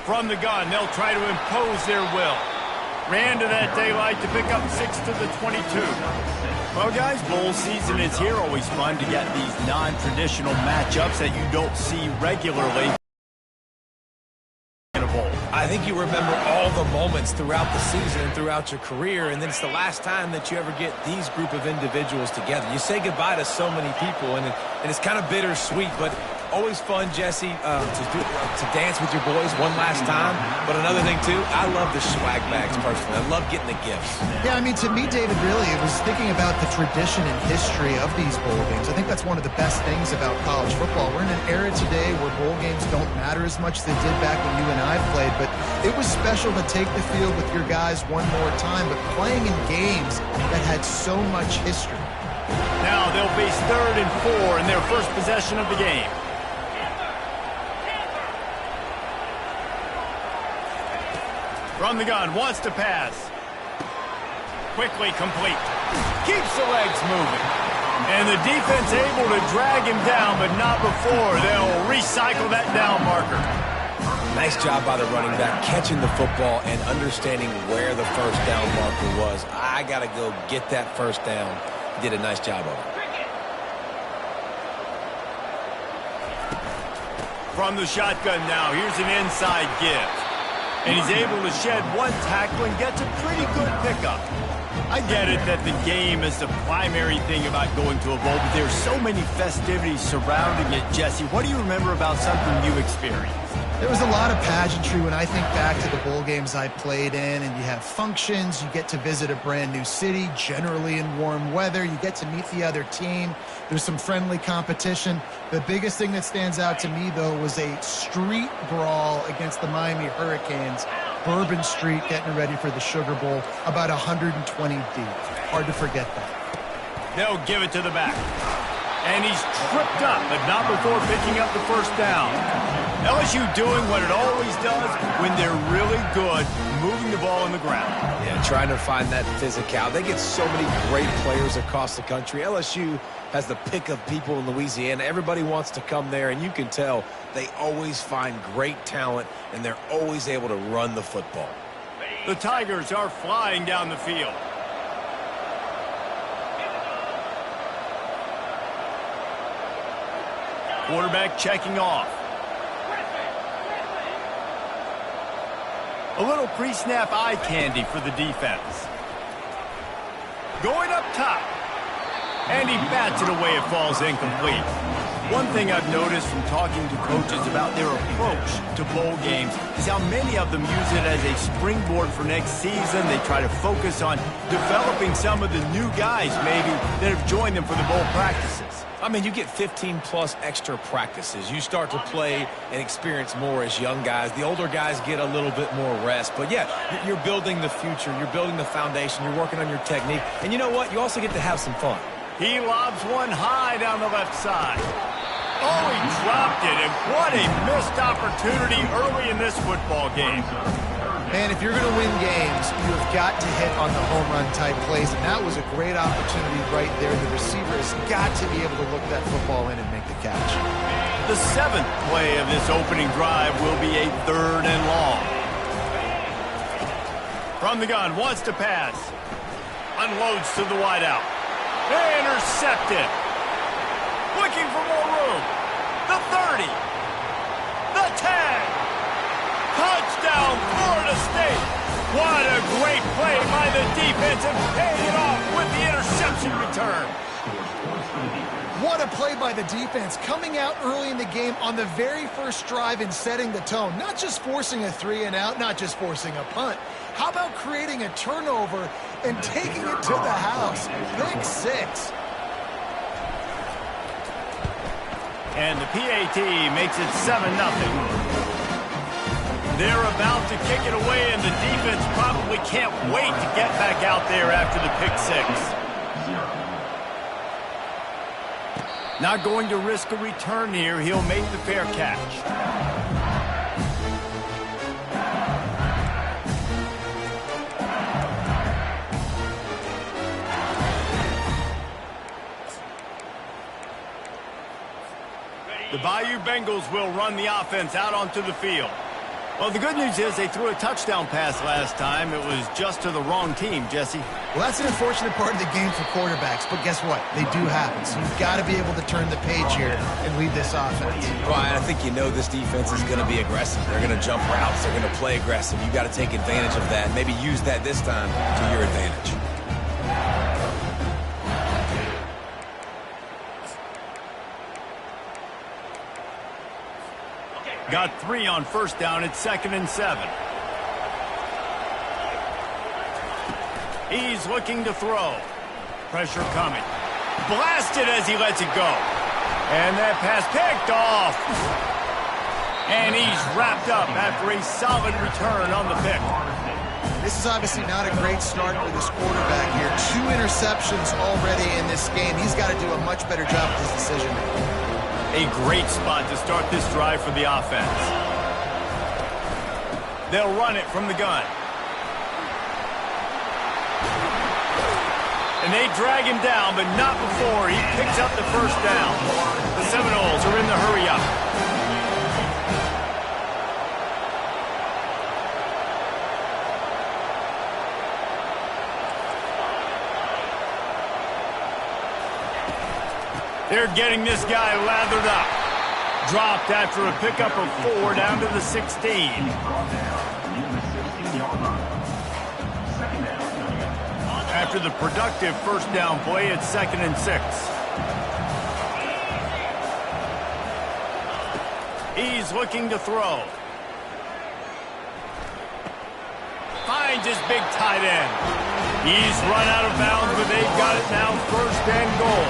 From the gun, they'll try to impose their will. Ran to that daylight to pick up 6 to the 22. Well, guys, bowl season is here. Always fun to get these non-traditional matchups that you don't see regularly in a bowl. I think you remember all the moments throughout the season and throughout your career, and then it's the last time that you ever get these group of individuals together. You say goodbye to so many people, and it's kind of bittersweet, but always fun, Jesse, to dance with your boys one last time. But another thing, too, I love the swag bags personally. I love getting the gifts. Yeah, I mean, to me, David, really, it was thinking about the tradition and history of these bowl games. I think that's one of the best things about college football. We're in an era today where bowl games don't matter as much as they did back when you and I played, but it was special to take the field with your guys one more time, but playing in games that had so much history. Now they'll face 3rd and 4 in their first possession of the game. From the gun, wants to pass. Quickly complete. Keeps the legs moving. And the defense able to drag him down, but not before. They'll recycle that down marker. Nice job by the running back, catching the football and understanding where the first down marker was. I got to go get that first down. He did a nice job of it. From the shotgun now, here's an inside give. And he's able to shed one tackle and gets a pretty good pickup. I get it that the game is the primary thing about going to a bowl, but there's so many festivities surrounding it. Jesse, what do you remember about something you experienced? There was a lot of pageantry when I think back to the bowl games I played in, and you have functions, you get to visit a brand new city, generally in warm weather, you get to meet the other team, there's some friendly competition. The biggest thing that stands out to me, though, was a street brawl against the Miami Hurricanes, Bourbon Street, getting ready for the Sugar Bowl, about 120 deep. Hard to forget that. They'll give it to the back. And he's tripped up, but not before picking up the first down. LSU doing what it always does when they're really good, moving the ball on the ground. Yeah, trying to find that physicality. They get so many great players across the country. LSU has the pick of people in Louisiana. Everybody wants to come there, and you can tell they always find great talent, and they're always able to run the football. The Tigers are flying down the field. Quarterback checking off. A little pre-snap eye candy for the defense. Going up top. And he bats it away. It falls incomplete. One thing I've noticed from talking to coaches about their approach to bowl games is how many of them use it as a springboard for next season. They try to focus on developing some of the new guys maybe that have joined them for the bowl practices. I mean, you get 15-plus extra practices. You start to play and experience more as young guys. The older guys get a little bit more rest. But, yeah, you're building the future. You're building the foundation. You're working on your technique. And you know what? You also get to have some fun. He lobs one high down the left side. Oh, he dropped it, and what a missed opportunity early in this football game. Man, if you're going to win games, you have got to hit on the home run type plays, and that was a great opportunity right there. The receiver has got to be able to look that football in and make the catch. The 7th play of this opening drive will be a 3rd and long. From the gun, wants to pass. Unloads to the wideout. Intercepted. Looking for more room. The 30. The 10. Touchdown, Florida State. What a great play by the defense and paying it off with the interception return. What a play by the defense, coming out early in the game on the very first drive and setting the tone. Not just forcing a 3 and out, not just forcing a punt. How about creating a turnover and taking it to the house? Pick 6. And the PAT makes it 7-0. They're about to kick it away, and the defense probably can't wait to get back out there after the pick 6. Not going to risk a return here. He'll make the fair catch. The Bayou Bengals will run the offense out onto the field. Well, the good news is they threw a touchdown pass last time. It was just to the wrong team, Jesse. Well, that's an unfortunate part of the game for quarterbacks, but guess what? They do happen. So you've got to be able to turn the page here and lead this offense. Ryan, I think you know this defense is going to be aggressive. They're going to jump routes. They're going to play aggressive. You've got to take advantage of that. Maybe use that this time to your advantage. Got 3 on first down. It's 2nd and 7. He's looking to throw. Pressure coming. Blasted as he lets it go. And that pass picked off. And he's wrapped up after a solid return on the pick. This is obviously not a great start for this quarterback here. 2 interceptions already in this game. He's got to do a much better job with his decision making. A great spot to start this drive for the offense. They'll run it from the gun. And they drag him down, but not before he picks up the first down. The Seminoles are in the hurry-up. They're getting this guy lathered up. Dropped after a pickup of 4 down to the 16. After the productive first down play, it's 2nd and 6. He's looking to throw. Finds his big tight end. He's run out of bounds, but they've got it now 1st and goal.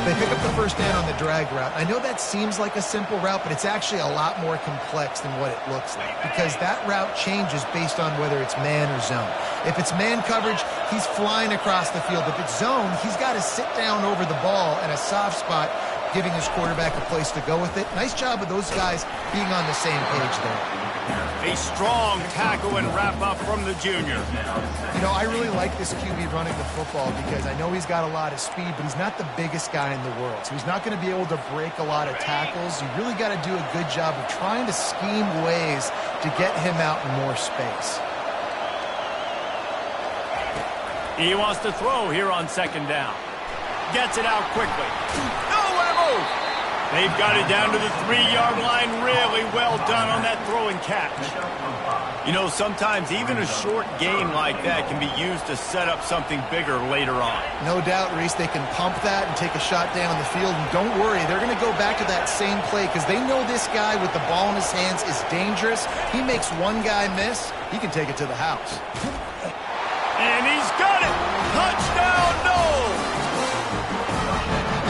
They pick up the first down on the drag route. I know that seems like a simple route, but it's actually a lot more complex than what it looks like because that route changes based on whether it's man or zone. If it's man coverage, he's flying across the field. If it's zone, he's got to sit down over the ball in a soft spot, giving his quarterback a place to go with it. Nice job of those guys being on the same page there. A strong tackle and wrap-up from the junior. You know, I really like this QB running the football because I know he's got a lot of speed, but he's not the biggest guy in the world. So he's not going to be able to break a lot of tackles. You really got to do a good job of trying to scheme ways to get him out in more space. He wants to throw here on 2nd down. Gets it out quickly. Nowhere move. They've got it down to the 3-yard line. Really well done on that throw and catch. You know, sometimes even a short game like that can be used to set up something bigger later on. No doubt, Reese, they can pump that and take a shot down the field. And don't worry, they're going to go back to that same play because they know this guy with the ball in his hands is dangerous. He makes one guy miss, he can take it to the house. And he's got it. Touchdown, no!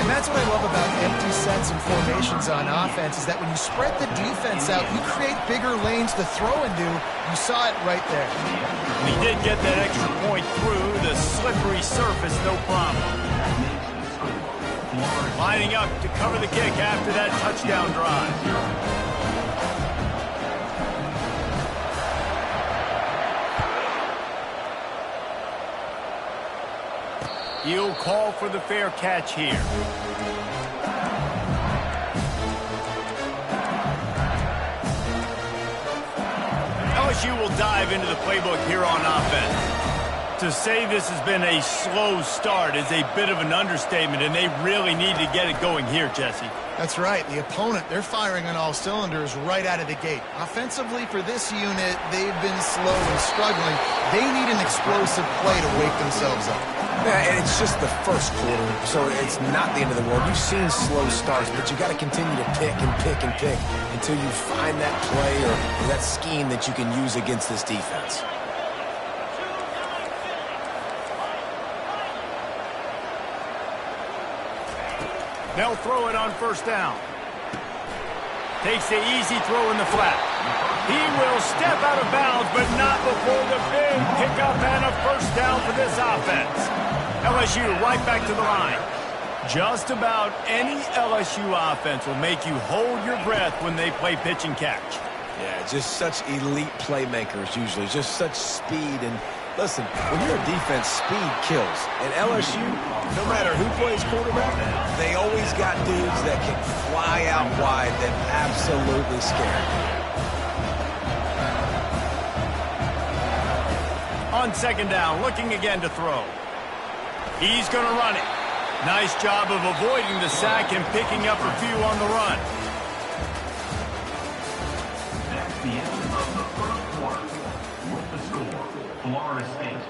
And that's what I love about empty sets and formations on offense is that when you spread the defense out, you create bigger lanes to throw into. You saw it right there. He did get that extra point through the slippery surface, no problem. Lining up to cover the kick after that touchdown drive. He'll call for the fair catch here. LSU will dive into the playbook here on offense. To say this has been a slow start is a bit of an understatement, and they really need to get it going here, Jesse. That's right. The opponent, they're firing on all cylinders right out of the gate. Offensively, for this unit, they've been slow and struggling. They need an explosive play to wake themselves up. Yeah, and it's just the first quarter, so it's not the end of the world. You've seen slow starts, but you got to continue to pick and pick and pick until you find that play or that scheme that you can use against this defense. They'll throw it on 1st down. Takes the easy throw in the flat. He will step out of bounds, but not before the big pickup and a 1st down for this offense. LSU right back to the line. Just about any LSU offense will make you hold your breath when they play pitch and catch. Yeah, just such elite playmakers usually, just such speed. And listen, when you're a defense, speed kills. And LSU, no matter who plays quarterback, they always got dudes that can fly out wide that absolutely scare. On second down, looking again to throw. He's going to run it. Nice job of avoiding the sack and picking up a few on the run. That's the end of the first quarter. With the score, Florida State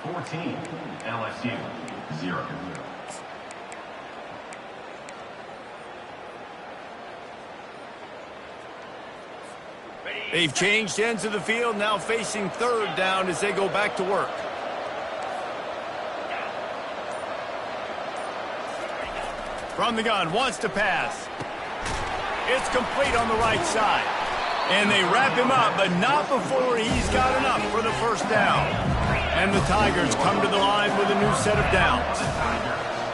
14, LSU 0. They've changed ends of the field, now facing third down as they go back to work. From the gun, wants to pass. It's complete on the right side. And they wrap him up, but not before he's got enough for the first down. And the Tigers come to the line with a new set of downs.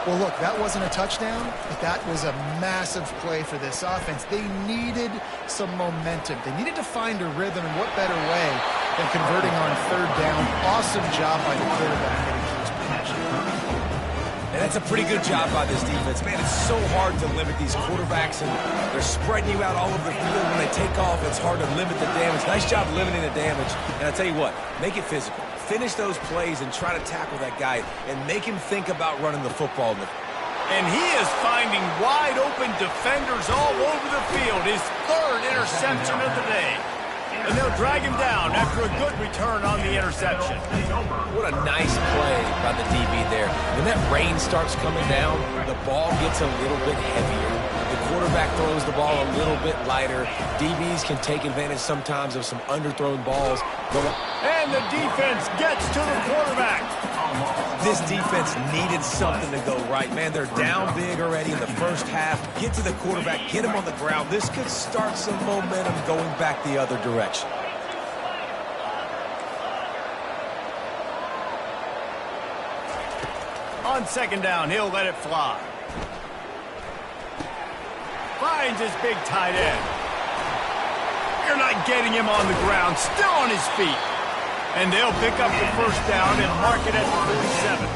Well, look, that wasn't a touchdown, but that was a massive play for this offense. They needed some momentum. They needed to find a rhythm, and what better way than converting on third down. Awesome job by the quarterback getting to his position. And that's a pretty good job by this defense. Man, it's so hard to limit these quarterbacks, and they're spreading you out all over the field. When they take off, it's hard to limit the damage. Nice job limiting the damage. And I tell you what, make it physical. Finish those plays and try to tackle that guy and make him think about running the football. And he is finding wide open defenders all over the field. His third interception of the day. And they'll drag him down after a good return on the interception. What a nice play by the DB there. When that rain starts coming down, the ball gets a little bit heavier. The quarterback throws the ball a little bit lighter. DBs can take advantage sometimes of some underthrown balls. And the defense gets to the quarterback. This defense needed something to go right. Man, they're down big already in the first half. Get to the quarterback, get him on the ground. This could start some momentum going back the other direction. On second down, he'll let it fly. Finds his big tight end. You're not getting him on the ground, still on his feet. And they'll pick up the first down and mark it at the 47.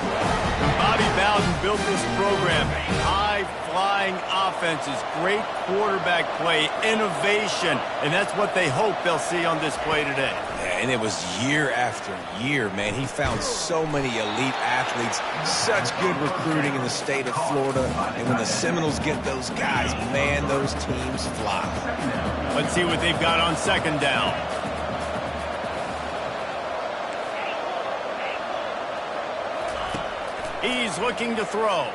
Bobby Bowden built this program. High-flying offenses, great quarterback play, innovation. And that's what they hope they'll see on display today. Yeah, and it was year after year, man. He found so many elite athletes, such good recruiting in the state of Florida. And when the Seminoles get those guys, man, those teams fly. Let's see what they've got on second down. He's looking to throw.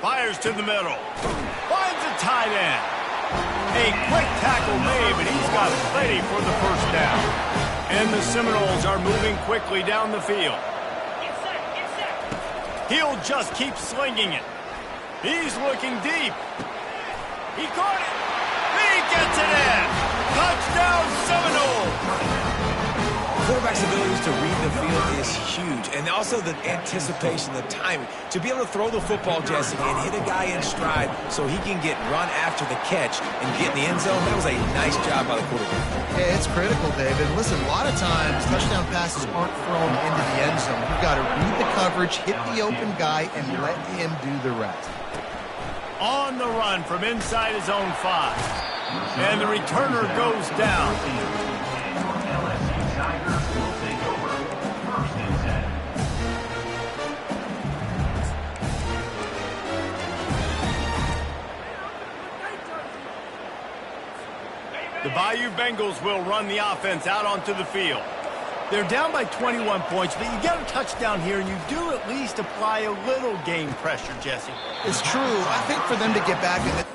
Fires to the middle. Finds a tight end. A quick tackle made, but he's got plenty for the first down. And the Seminoles are moving quickly down the field. He'll just keep slinging it. He's looking deep. He caught it. He gets it in. Touchdown Seminoles. Quarterback's abilities to read the field is huge, and also the anticipation, the timing. To be able to throw the football, Jesse, and hit a guy in stride so he can get run after the catch and get in the end zone, that was a nice job by the quarterback. Yeah, it's critical, David. Listen, a lot of times touchdown passes aren't thrown into the end zone. You've got to read the coverage, hit the open guy, and let him do the rest. On the run from inside his own 5. And the returner goes down. The Bayou Bengals will run the offense out onto the field. They're down by 21 points, but you get a touchdown here, and you do at least apply a little game pressure, Jesse. It's true. I think for them to get back in the...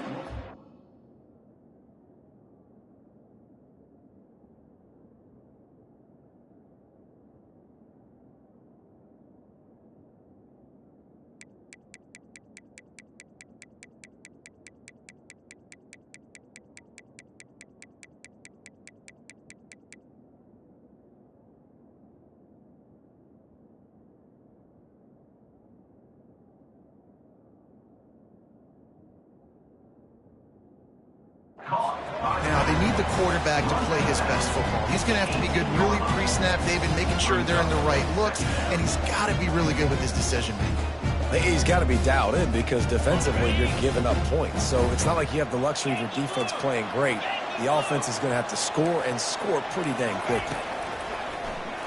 Now, they need the quarterback to play his best football. He's going to have to be good really pre-snap, David, making sure they're in the right looks, and he's got to be really good with his decision-making. He's got to be dialed in because defensively you're giving up points. So it's not like you have the luxury of your defense playing great. The offense is going to have to score and score pretty dang quickly.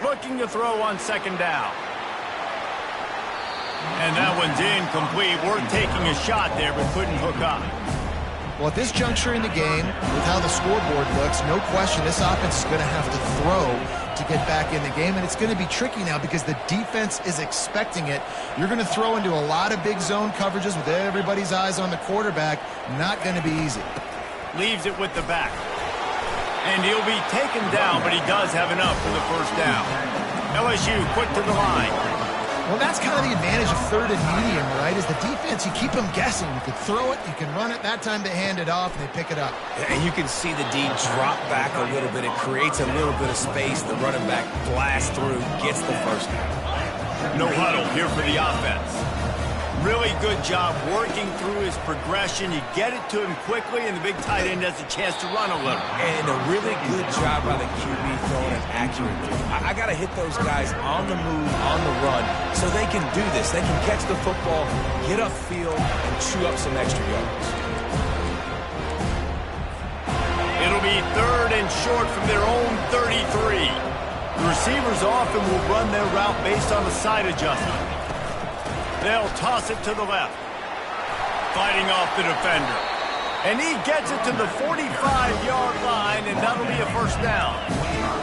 Looking to throw on second down. And that one's incomplete. Worth taking a shot there, but couldn't hook up. Well, at this juncture in the game, with how the scoreboard looks, no question this offense is going to have to throw to get back in the game, and it's going to be tricky now because the defense is expecting it. You're going to throw into a lot of big zone coverages with everybody's eyes on the quarterback. Not going to be easy. Leaves it with the back. And he'll be taken down, but he does have enough for the first down. LSU quick to the line. Well, that's kind of the advantage of third and medium, right? Is the defense, you keep them guessing. You can throw it, you can run it. That time they hand it off and they pick it up. And you can see the D drop back a little bit. It creates a little bit of space. The running back blasts through, gets the first down. No huddle here for the offense. Really good job working through his progression. You get it to him quickly, and the big tight end has a chance to run a little. And a really good job by the QB throwing an accurate throw. I got to hit those guys on the move, on the run, so they can do this. They can catch the football, get upfield, and chew up some extra yards. It'll be third and short from their own 33. The receivers often will run their route based on the side adjustment. They'll toss it to the left. Fighting off the defender. And he gets it to the 45-yard line, and that'll be a first down.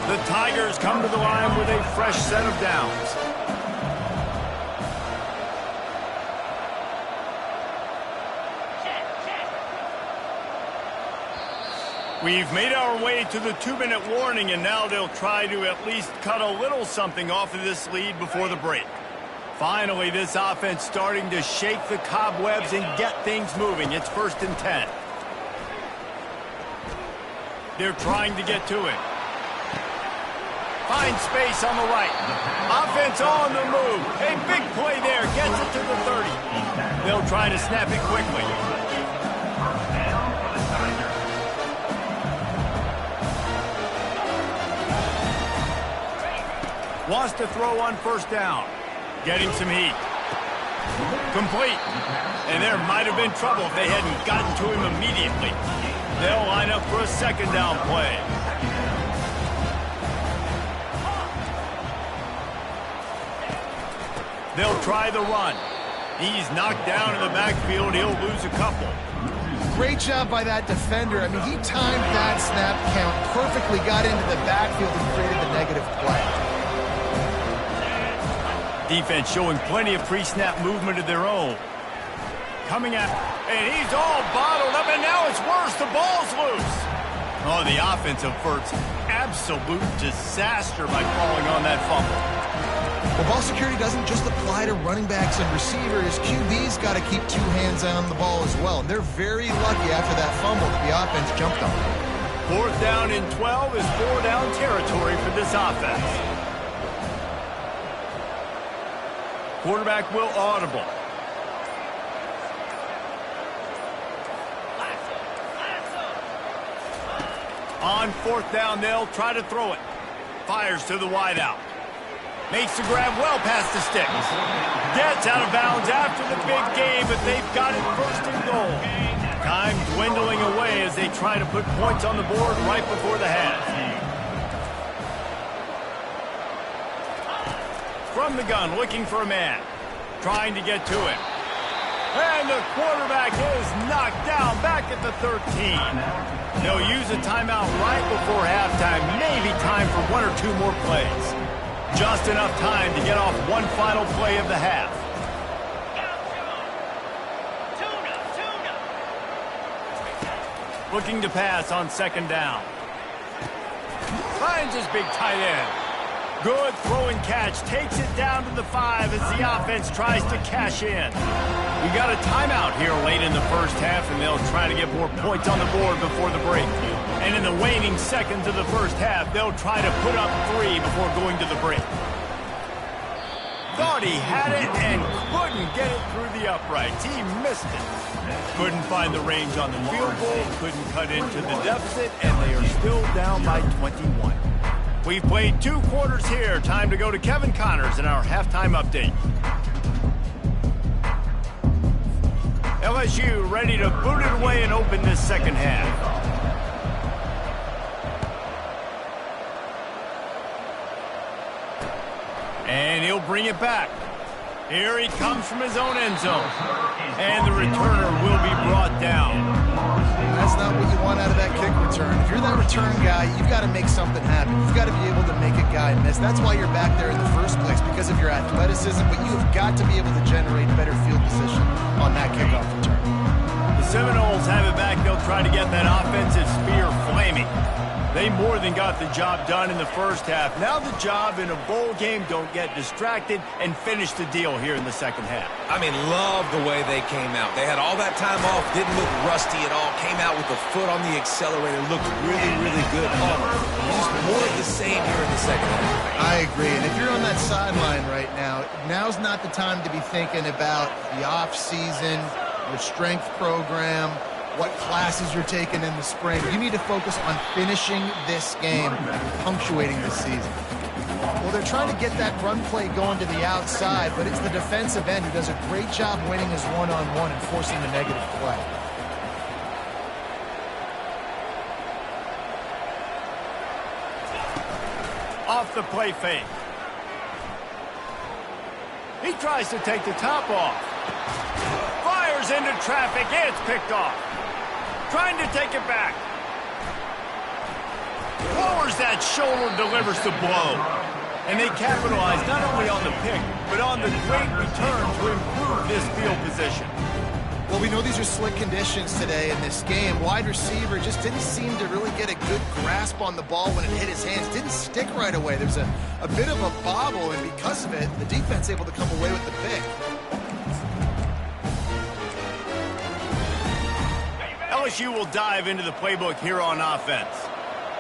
The Tigers come to the line with a fresh set of downs. We've made our way to the 2-minute warning, and now they'll try to at least cut a little something off of this lead before the break. Finally, this offense starting to shake the cobwebs and get things moving. It's 1st and 10. They're trying to get to it. Finds space on the right. Offense on the move. A big play there. Gets it to the 30. They'll try to snap it quickly. Wants to throw on first down. Getting some heat. Complete. And there might have been trouble if they hadn't gotten to him immediately. They'll line up for a second down play. They'll try the run. He's knocked down in the backfield. He'll lose a couple. Great job by that defender. I mean, he timed that snap count perfectly, got into the backfield and created the negative play. Defense showing plenty of pre-snap movement of their own. Coming out, and he's all bottled up, and now it's worse. The ball's loose. Oh, the offense averts absolute disaster by falling on that fumble. Well, ball security doesn't just apply to running backs and receivers. QB's got to keep two hands on the ball as well. And they're very lucky after that fumble that the offense jumped on. 4th down and 12 is 4-down territory for this offense. Quarterback will audible. On 4th down, they'll try to throw it. Fires to the wideout. Makes the grab well past the sticks. Gets out of bounds after the big game, but they've got it 1st and goal. Time dwindling away as they try to put points on the board right before the half. From the gun, looking for a man. Trying to get to it. And the quarterback is knocked down back at the 13. They'll use a timeout right before halftime. Maybe time for 1 or 2 more plays. Just enough time to get off one final play of the half. Looking to pass on 2nd down. Finds his big tight end. Good throw and catch. Takes it down to the 5 as the offense tries to cash in. We got a timeout here late in the first half, and they'll try to get more points on the board before the break. And in the waning seconds of the first half, they'll try to put up 3 before going to the break. Thought he had it and couldn't get it through the uprights. He missed it. Couldn't find the range on the field goal, couldn't cut into the deficit, and they are still down by 21. We've played 2 quarters here. Time to go to Kevin Connors in our halftime update. LSU ready to boot it away and open this second half. And he'll bring it back. Here he comes from his own end zone. And the returner will be brought down. That's not what you want out of that kick return. If you're that return guy, you've got to make something happen. You've got to be able to make a guy miss. That's why you're back there in the first place, because of your athleticism, but you have got to be able to generate better field position on that kickoff return. The Seminoles have it back. They'll try to get that offensive spear flaming. They more than got the job done in the first half. Now the job in a bowl game, don't get distracted and finish the deal here in the second half. I mean, love the way they came out. They had all that time off, didn't look rusty at all, came out with the foot on the accelerator, looked really, really good. Just more of the same here in the second half. I agree, and if you're on that sideline right now, now's not the time to be thinking about the off-season, your strength program, what classes you're taking in the spring. You need to focus on finishing this game and punctuating this season. Well, they're trying to get that run play going to the outside, but it's the defensive end who does a great job winning his one-on-one and forcing the negative play. Off the play fake. He tries to take the top off. Fires into traffic. It's picked off. Trying to take it back. Lowers that shoulder, delivers the blow. And they capitalize not only on the pick, but on the great return to improve this field position. Well, we know these are slick conditions today in this game. Wide receiver just didn't seem to really get a good grasp on the ball when it hit his hands. Didn't stick right away. There's a bit of a bobble, and because of it, the defense able to come away with the pick. LSU will dive into the playbook here on offense.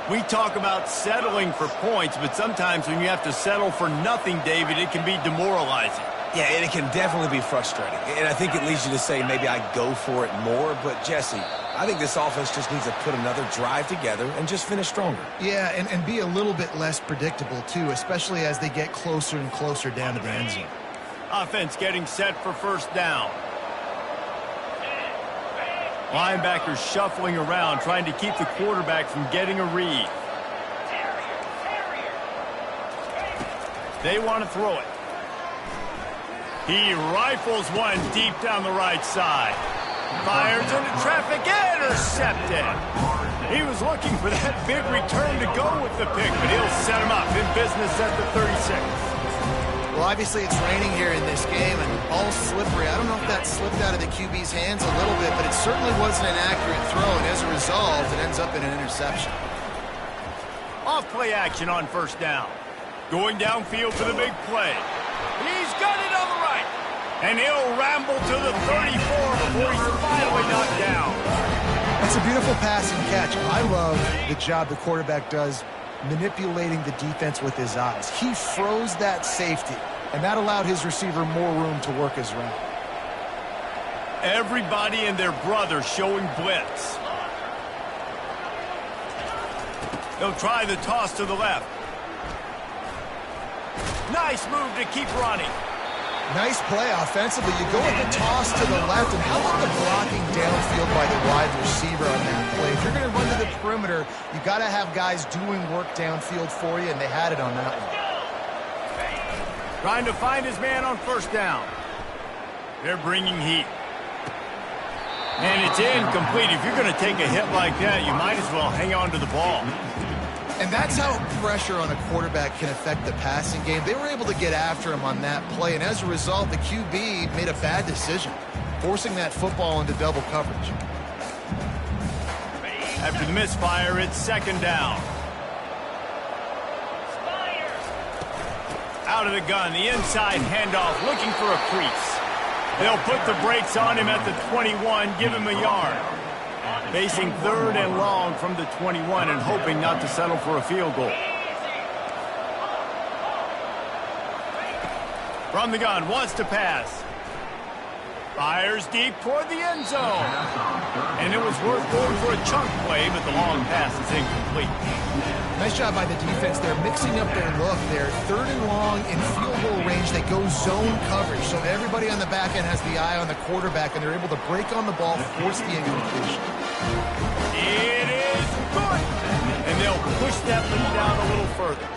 We talk about settling for points, but sometimes when you have to settle for nothing, David, it can be demoralizing. Yeah, and it can definitely be frustrating. And I think it leads you to say maybe I go for it more. But, Jesse, I think this offense just needs to put another drive together and just finish stronger. Yeah, and be a little bit less predictable, too, especially as they get closer and closer down to the end zone. Offense getting set for first down. Linebackers shuffling around, trying to keep the quarterback from getting a read. They want to throw it. He rifles one deep down the right side. Fires into traffic, intercepted. He was looking for that big return to go with the pick, but he'll set him up in business at the 36. Well, obviously it's raining here in this game, and all slippery. I don't know if that slipped out of the QB's hands a little bit, but it certainly wasn't an accurate throw, and as a result, it ends up in an interception. Off play action on first down. Going downfield for the big play. He's got it on the right. And he'll ramble to the 34 before he's finally knocked down. That's a beautiful pass and catch. I love the job the quarterback does manipulating the defense with his eyes. He froze that safety, and that allowed his receiver more room to work his route. Everybody and their brother showing blitz. They'll try the toss to the left. Nice move to keep running. Nice play offensively. You go with the toss to the left, and how about the blocking downfield by the wide receiver on that play? If you're going to run to the perimeter, you got to have guys doing work downfield for you, and they had it on that one. Trying to find his man on first down. They're bringing heat. And it's incomplete. If you're going to take a hit like that, you might as well hang on to the ball. And that's how pressure on a quarterback can affect the passing game. They were able to get after him on that play, and as a result, the QB made a bad decision, forcing that football into double coverage. After the misfire, it's second down. Out of the gun, the inside handoff, looking for a crease. They'll put the brakes on him at the 21, give him a yard. Facing third and long from the 21 and hoping not to settle for a field goal. From the gun, wants to pass. Fires deep toward the end zone. And it was worth going for a chunk play, but the long pass is incomplete. Nice job by the defense. They're mixing up their look. They're third and long in field goal range. They go zone coverage. So everybody on the back end has the eye on the quarterback, and they're able to break on the ball, force the incompletion. It is good. And they'll push that lead down a little further.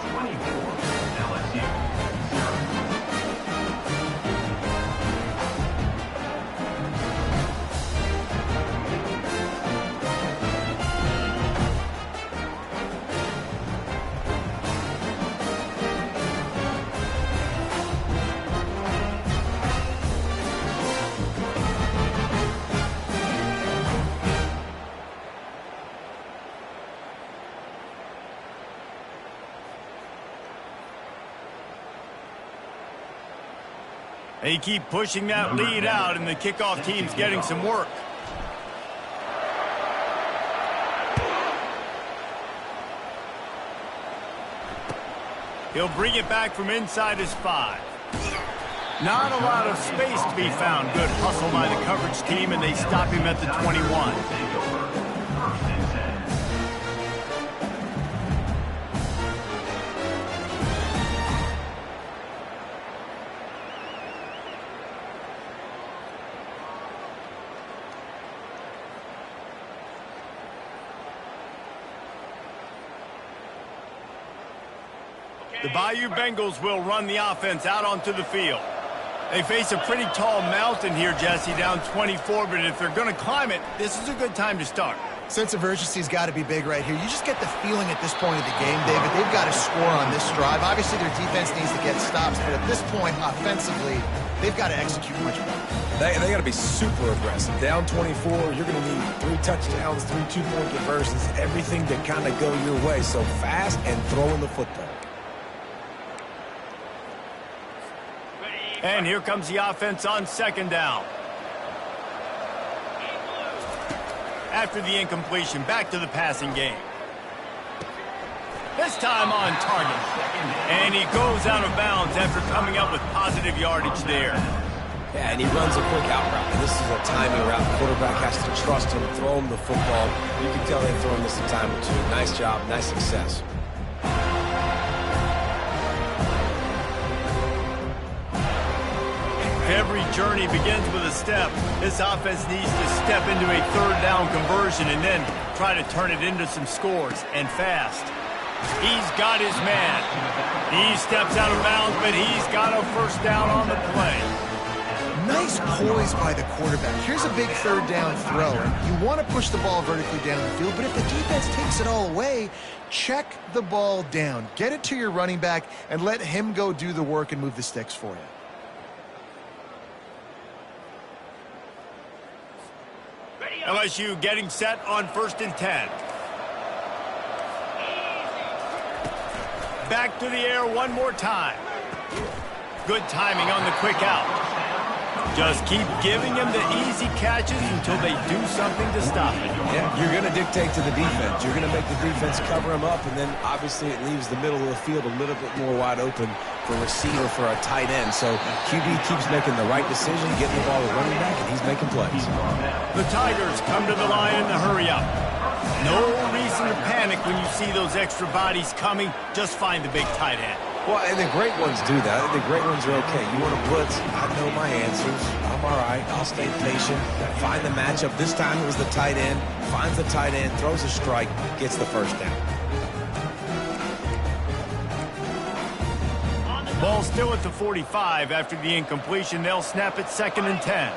They keep pushing that lead out, and the kickoff team's getting some work. He'll bring it back from inside his 5. Not a lot of space to be found. Good hustle by the coverage team, and they stop him at the 21. The Bayou Bengals will run the offense out onto the field. They face a pretty tall mountain here, Jesse, down 24, but if they're going to climb it, this is a good time to start. Sense of urgency's got to be big right here. You just get the feeling at this point of the game, David, they've got to score on this drive. Obviously, their defense needs to get stops, but at this point, offensively, they've got to execute much better. They got to be super aggressive. Down 24, you're going to need 3 touchdowns, 3 two-point conversions, everything to kind of go your way. So fast and throwing the football. And here comes the offense on 2nd down. After the incompletion, back to the passing game. This time on target. And he goes out of bounds after coming up with positive yardage there. Yeah, and he runs a quick out route. And this is a timing route. The quarterback has to trust him, throw him the football. You can tell they've thrown this a time or two. Nice job, nice success. Every journey begins with a step. This offense needs to step into a 3rd down conversion and then try to turn it into some scores, and fast. He's got his man. He steps out of bounds, but he's got a 1st down on the play. Nice poise by the quarterback. Here's a big 3rd down throw. You want to push the ball vertically down the field, but if the defense takes it all away, check the ball down. Get it to your running back and let him go do the work and move the sticks for you. LSU getting set on 1st and 10. Back to the air one more time. Good timing on the quick out. Just keep giving him the easy catches until they do something to stop it. Yeah, you're going to dictate to the defense. You're going to make the defense cover him up, and then obviously it leaves the middle of the field a little bit more wide open for receiver, for a tight end. So QB keeps making the right decision, getting the ball to running back, and he's making plays. The Tigers come to the line in the hurry up. No reason to panic when you see those extra bodies coming. Just find the big tight end. Well, and the great ones do that. The great ones are okay. You want to blitz, I know my answers. I'm all right. I'll stay patient. Find the matchup. This time it was the tight end. Finds the tight end, throws a strike, gets the 1st down. Ball still at the 45 after the incompletion. They'll snap it 2nd and 10.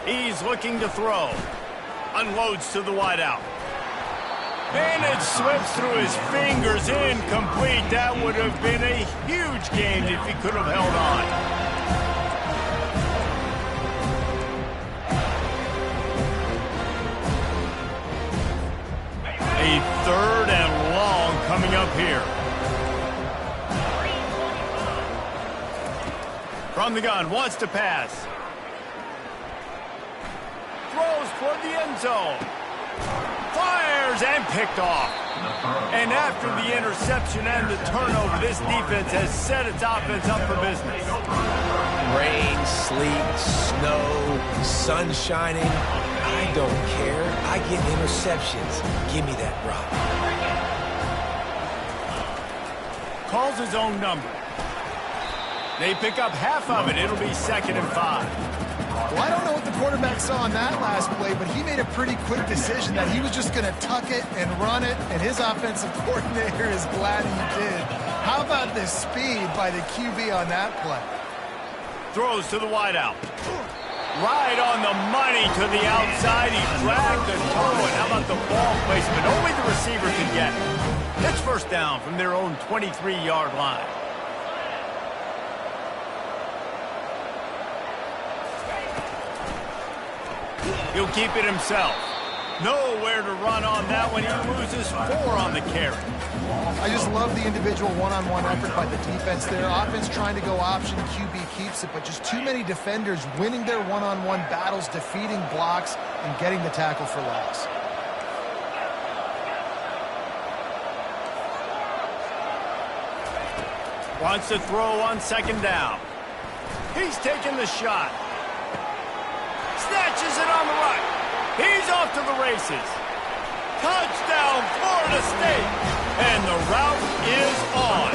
He's looking to throw. Unloads to the wideout. And it slips through his fingers. Incomplete. That would have been a huge gain if he could have held on. A 3rd and long coming up here. From the gun, wants to pass. Throws toward the end zone. Fires and picked off. And after the interception and the turnover, this defense has set its offense up for business. Rain, sleet, snow, sun shining. I don't care. I get interceptions. Give me that rock. Calls his own number. They pick up half of it. It'll be 2nd and 5. Well, I don't know what the quarterback saw on that last play, but he made a pretty quick decision that he was just going to tuck it and run it, and his offensive coordinator is glad he did. How about the speed by the QB on that play? Throws to the wideout. Right on the money to the outside. He dragged the toe, and how about the ball placement? Only the receiver can get it. It's 1st down from their own 23-yard line. He'll keep it himself. Nowhere to run on that one. He loses 4 on the carry. I just love the individual one-on-one effort by the defense there. Offense trying to go option, QB keeps it, but just too many defenders winning their one-on-one battles, defeating blocks, and getting the tackle for loss. Wants to throw on 2nd down. He's taking the shot. Snatches it on the right. He's off to the races. Touchdown, Florida State. And the route is on.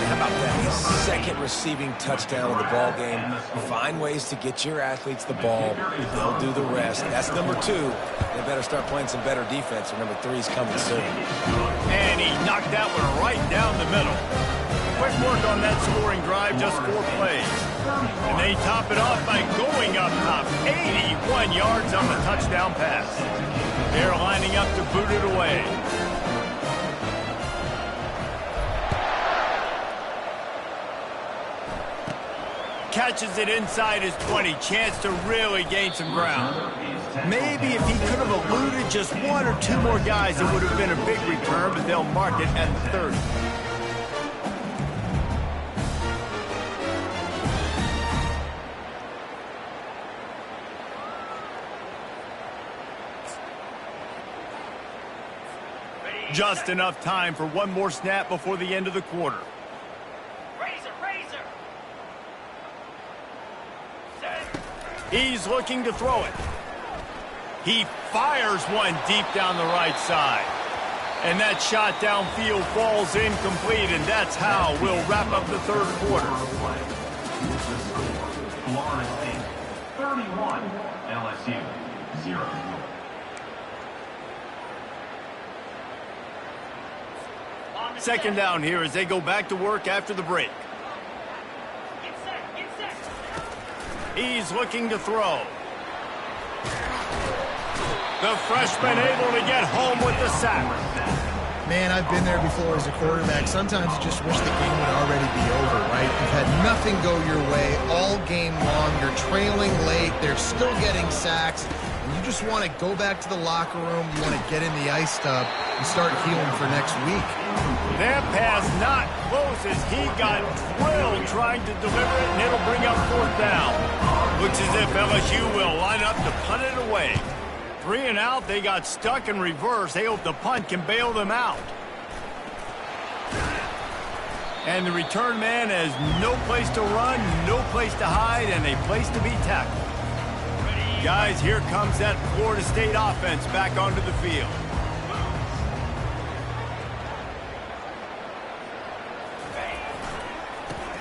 How about that? His 2nd receiving touchdown of the ball game. Find ways to get your athletes the ball. They'll do the rest. That's number 2. They better start playing some better defense, or number 3's coming soon. And he knocked that one right down the middle. Quick work on that scoring drive, just 4 plays. And they top it off by going up top. 81 yards on the touchdown pass. They're lining up to boot it away. Catches it inside his 20. Chance to really gain some ground. Maybe if he could have eluded just 1 or 2 more guys, it would have been a big return, but they'll mark it at the 30. Just enough time for 1 more snap before the end of the quarter. He's looking to throw it. He fires one deep down the right side. And that shot downfield falls incomplete, and that's how we'll wrap up the 3rd quarter. Florida State 31, LSU 0. Second down here as they go back to work after the break. He's looking to throw. The freshman able to get home with the sack. Man, I've been there before as a quarterback. Sometimes you just wish the game would already be over, right? You've had nothing go your way all game long. You're trailing late. They're still getting sacks. And you just want to go back to the locker room. You want to get in the ice tub and start healing for next week. That pass not close as he got drilled trying to deliver it, and it'll bring up 4th down. Looks as if LSU will line up to punt it away. 3 and out, they got stuck in reverse. They hope the punt can bail them out. And the return man has no place to run, no place to hide, and a place to be tackled. Guys, here comes that Florida State offense back onto the field.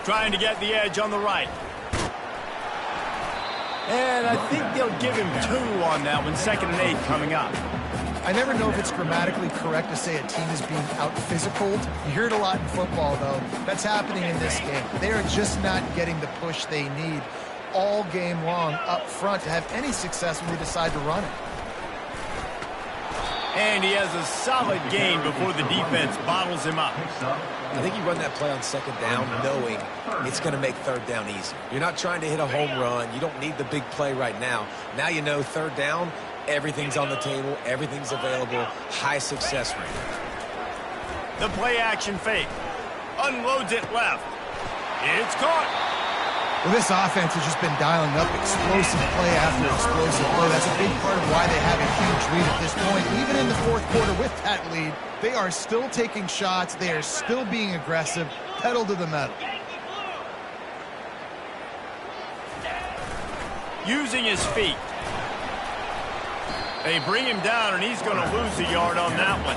Trying to get the edge on the right. And I think they'll give him 2 on that one. 2nd and 8 coming up. I never know if it's grammatically correct to say a team is being out-physicaled. You hear it a lot in football, though. That's happening in this game. They are just not getting the push they need all game long up front to have any success when they decide to run it. And he has a solid gain before the defense bottles him up. I think you run that play on 2nd down knowing it's going to make 3rd down easy. You're not trying to hit a home run. You don't need the big play right now. Now you know 3rd down, everything's on the table, everything's available, high success rate. The play action fake. Unloads it left. It's caught. Well, this offense has just been dialing up explosive play after explosive play. That's a big part of why they have a huge lead at this point. Even in the 4th quarter with that lead, they are still taking shots. They are still being aggressive, pedal to the metal. Using his feet. They bring him down, and he's going to lose a yard on that one.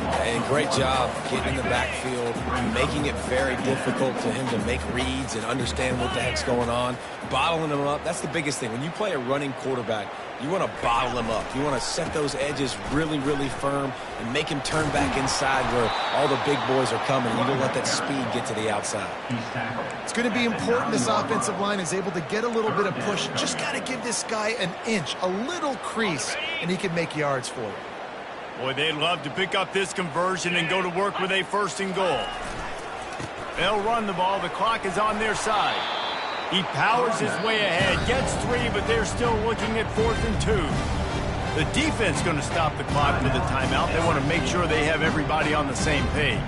And great job getting in the backfield, making it very difficult to him to make reads and understand what the heck's going on, bottling him up. That's the biggest thing. When you play a running quarterback, you want to bottle him up. You want to set those edges really, really firm and make him turn back inside where all the big boys are coming. You don't let that speed get to the outside. It's going to be important this offensive line is able to get a little bit of push. Just got to give this guy an inch, a little crease, and he can make yards for you. Boy, they'd love to pick up this conversion and go to work with a 1st and goal. They'll run the ball. The clock is on their side. He powers his way ahead, gets 3, but they're still looking at 4th and 2. The defense going to stop the clock with a timeout. They want to make sure they have everybody on the same page.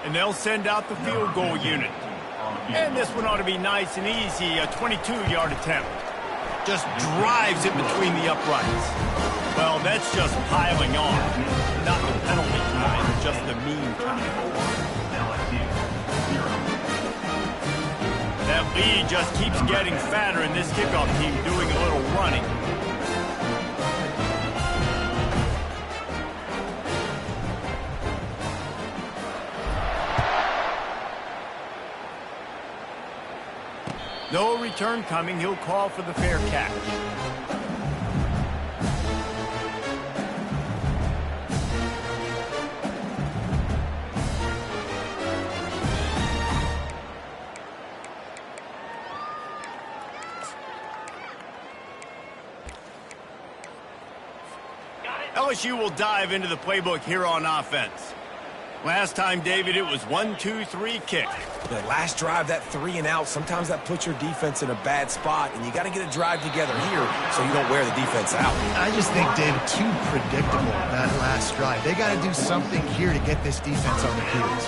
And they'll send out the field goal unit. And this one ought to be nice and easy, a 22-yard attempt. Just drives it between the uprights. Well, that's just piling on. Not the penalty kind, just the mean kind. That lead just keeps getting fatter, and this kickoff team doing a little running. No return coming. He'll call for the fair catch. LSU will dive into the playbook here on offense. Last time, David, it was 1-2-3 kick. The last drive, that 3 and out, sometimes that puts your defense in a bad spot, and you got to get a drive together here so you don't wear the defense out. I just think, David, too predictable, that last drive. They got to do something here to get this defense on the heels.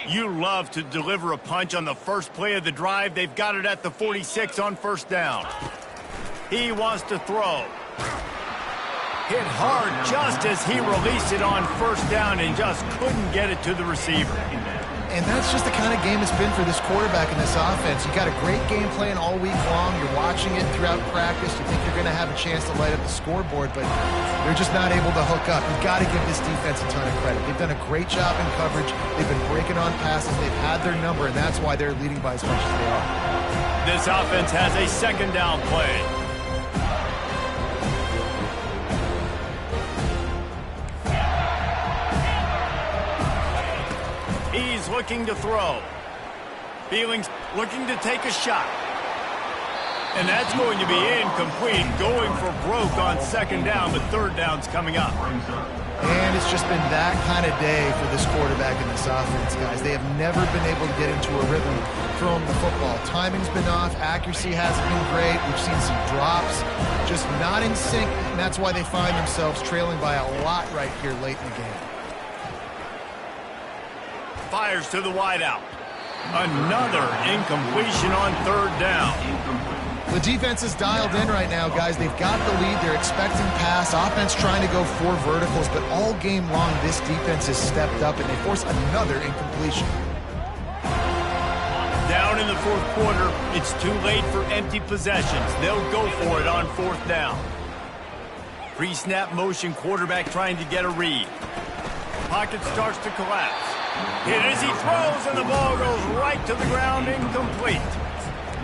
You love to deliver a punch on the first play of the drive. They've got it at the 46 on first down. He wants to throw. Hit hard just as he released it on first down and just couldn't get it to the receiver. And that's just the kind of game it's been for this quarterback in this offense. You got a great game plan all week long. You're watching it throughout practice. You think you're going to have a chance to light up the scoreboard, but they're just not able to hook up. You've got to give this defense a ton of credit. They've done a great job in coverage. They've been breaking on passes. They've had their number, and that's why they're leading by as much as they are. This offense has a second down play. He's looking to throw. Feelings looking to take a shot. And that's going to be incomplete. Going for broke on second down, but third down's coming up. And it's just been that kind of day for this quarterback in this offense, guys. They have never been able to get into a rhythm throwing the football. Timing's been off. Accuracy hasn't been great. We've seen some drops. Just not in sync, and that's why they find themselves trailing by a lot right here late in the game. Fires to the wideout. Another incompletion on third down. The defense is dialed in right now, guys. They've got the lead. They're expecting pass. Offense trying to go 4 verticals, but all game long, this defense has stepped up, and they force another incompletion. Down in the fourth quarter, it's too late for empty possessions. They'll go for it on fourth down. Pre-snap motion, quarterback trying to get a read. Pocket starts to collapse. Hit as he throws, and the ball goes right to the ground, incomplete.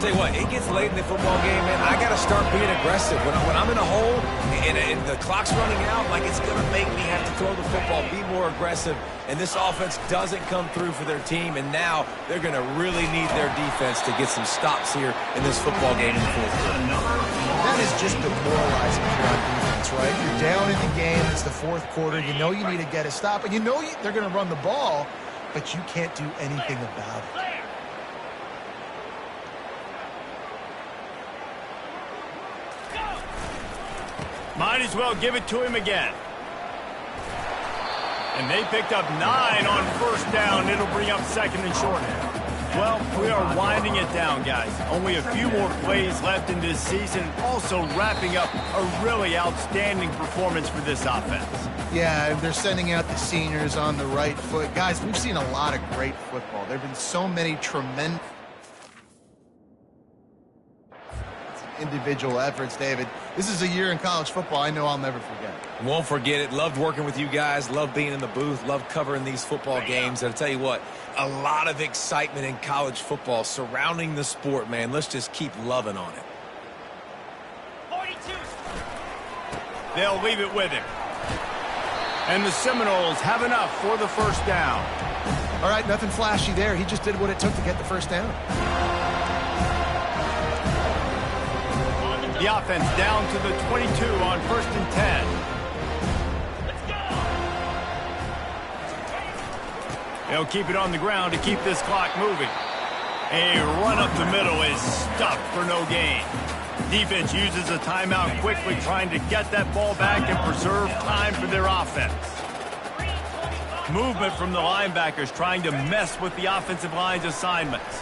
Tell you what, it gets late in the football game, man. I got to start being aggressive. When I'm in a hole and the clock's running out, like, it's going to make me have to throw the football, be more aggressive. And this offense doesn't come through for their team, and now they're going to really need their defense to get some stops here in this football game in the fourth quarter. That is just demoralizing if you're on defense, right? You're down in the game. It's the fourth quarter. You know you need to get a stop, and you know they're going to run the ball, but you can't do anything about it. Might as well give it to him again. And they picked up 9 on first down. It'll bring up second and short. Well, we are winding it down, guys. Only a few more plays left in this season. Also wrapping up a really outstanding performance for this offense. Yeah, they're sending out the seniors on the right foot. Guys, we've seen a lot of great football. There have been so many tremendous individual efforts, David. This is a year in college football I know I'll never forget. Won't forget it. Loved working with you guys. Loved being in the booth. Loved covering these football games. And I'll tell you what, a lot of excitement in college football surrounding the sport, man. Let's just keep loving on it. 42. They'll leave it with him. And the Seminoles have enough for the first down. All right, nothing flashy there. He just did what it took to get the first down. The offense down to the 22 on 1st and 10. They'll keep it on the ground to keep this clock moving. A run up the middle is stuffed for no gain. Defense uses a timeout quickly, trying to get that ball back and preserve time for their offense. Movement from the linebackers trying to mess with the offensive line's assignments.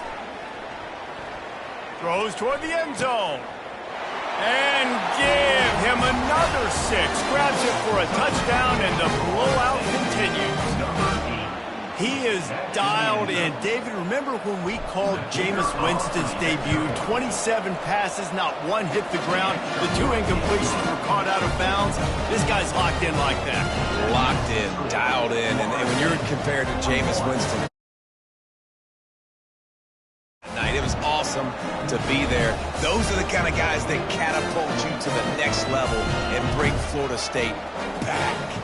Throws toward the end zone. And give him another 6. Grabs it for a touchdown, and the blowout continues. He is dialed in. David, remember when we called Jameis Winston's debut? 27 passes, not one hit the ground. The 2 incompletions were caught out of bounds. This guy's locked in like that. Locked in, dialed in. And when you're compared to Jameis Winston, it was awesome to be there. Those are the kind of guys that catapult you to the next level and bring Florida State back.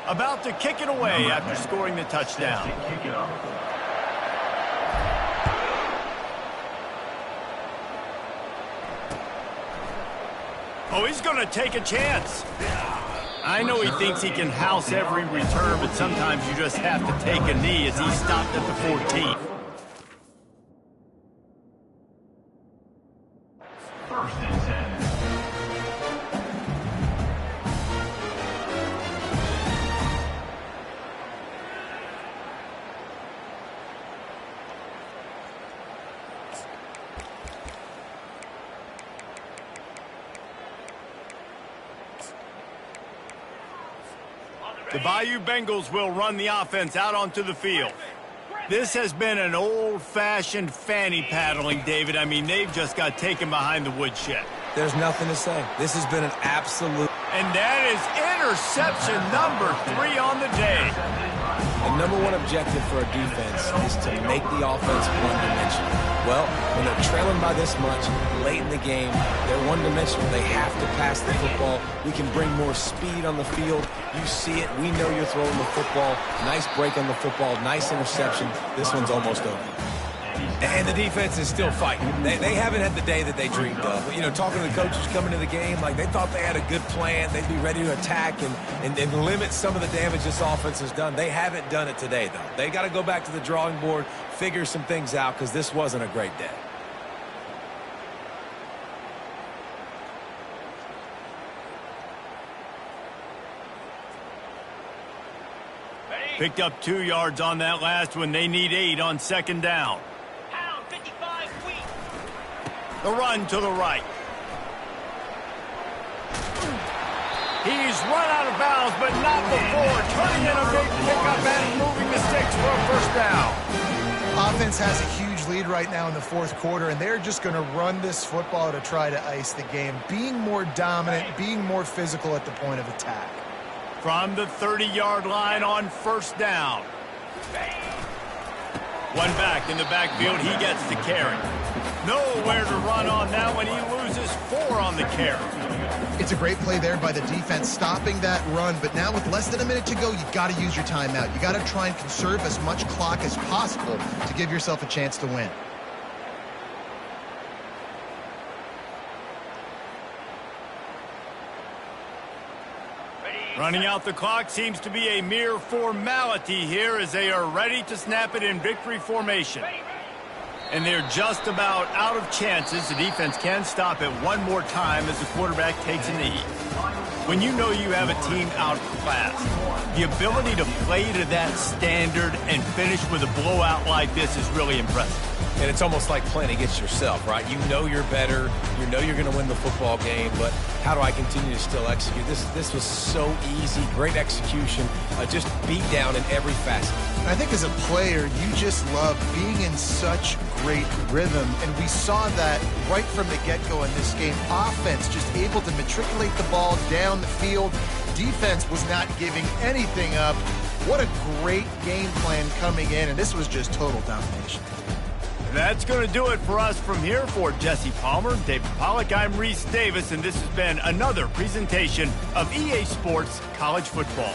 About to kick it away after scoring the touchdown. Oh, he's going to take a chance. I know he thinks he can house every return, but sometimes you just have to take a knee as he stopped at the 14. First and 10. The Bayou Bengals will run the offense out onto the field. This has been an old-fashioned fanny paddling, David. I mean, they've just got taken behind the woodshed. There's nothing to say. This has been an absolute... And that is interception number 3 on the day. The number one objective for a defense is to make the offense one-dimensional. Well, when they're trailing by this much late in the game, they're one-dimensional. They have to pass the football. We can bring more speed on the field. You see it. We know you're throwing the football. Nice break on the football. Nice interception. This one's almost over. And the defense is still fighting. They haven't had the day that they dreamed of. But, you know, talking to the coaches coming to the game, like they thought they had a good plan. They'd be ready to attack and limit some of the damage this offense has done. They haven't done it today, though. They got to go back to the drawing board, figure some things out, because this wasn't a great day. Picked up 2 yards on that last one. They need 8 on second down. The run to the right. He's run out of bounds, but not before. Turning in a big pickup and moving the sticks for a first down. Offense has a huge lead right now in the fourth quarter, and they're just going to run this football to try to ice the game. Being more dominant, being more physical at the point of attack. From the 30-yard line on first down. One back in the backfield. He gets the carry. Nowhere to run on that one. He loses 4 on the carry. It's a great play there by the defense, stopping that run. But now with less than a minute to go, you've got to use your timeout. You got to try and conserve as much clock as possible to give yourself a chance to win. Running out the clock seems to be a mere formality here as they are ready to snap it in victory formation. And they're just about out of chances. The defense can stop it one more time as the quarterback takes a knee. When you know you have a team outclassed, the ability to play to that standard and finish with a blowout like this is really impressive. And it's almost like playing against yourself, right? You know you're better. You know you're going to win the football game, but how do I continue to still execute? This was so easy. Great execution. Just beat down in every facet. I think as a player, you just love being in such great rhythm, and we saw that right from the get-go in this game. Offense just able to matriculate the ball down the field. Defense was not giving anything up. What a great game plan coming in, and this was just total domination. That's going to do it for us from here. For Jesse Palmer, David Pollack, I'm Reese Davis, and this has been another presentation of EA Sports College Football.